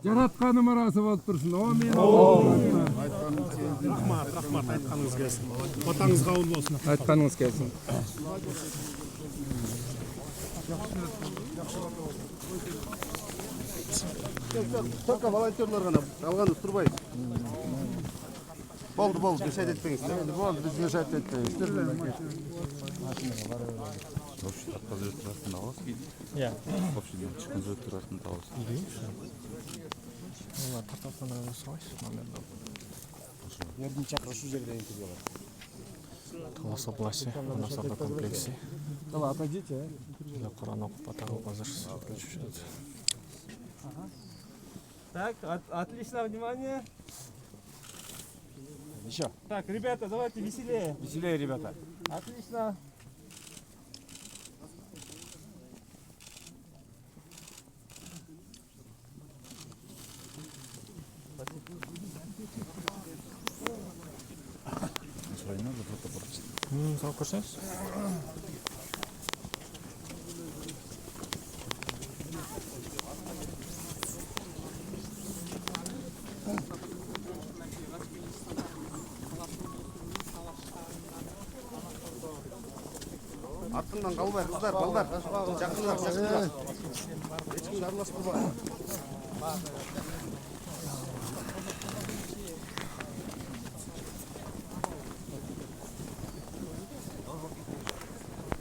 Жаратканым арасы болуп турсун. Амин. Рахмат, айтқаныңыз келсін. Отаңыз қабыл болсын. Айтқаныңыз келсін. Только волонтерлар ғана алғанды тұрбай. Болды, мешайт етпеңіздер. Болды, біз мешайт етпеңіздер. Вообще отказывает раз на вас. Я. Вообще не отказывает раз на вас. Олар Татарстанға жасалайсыз номерді. Ердің шақырашу жерде интервью бар. Талас области, Анасарда комплексе. Давай, отойдите. Я Құран оқып батаға қазір отключушат. Так, отлично, внимание. Еще. Так, ребята, давайте веселее. Веселее, ребята. Отлично. Сау көрсеңіз? Артından қалмай, қыздар, балдар. Жақындар. Ешкім жарыласпа бар.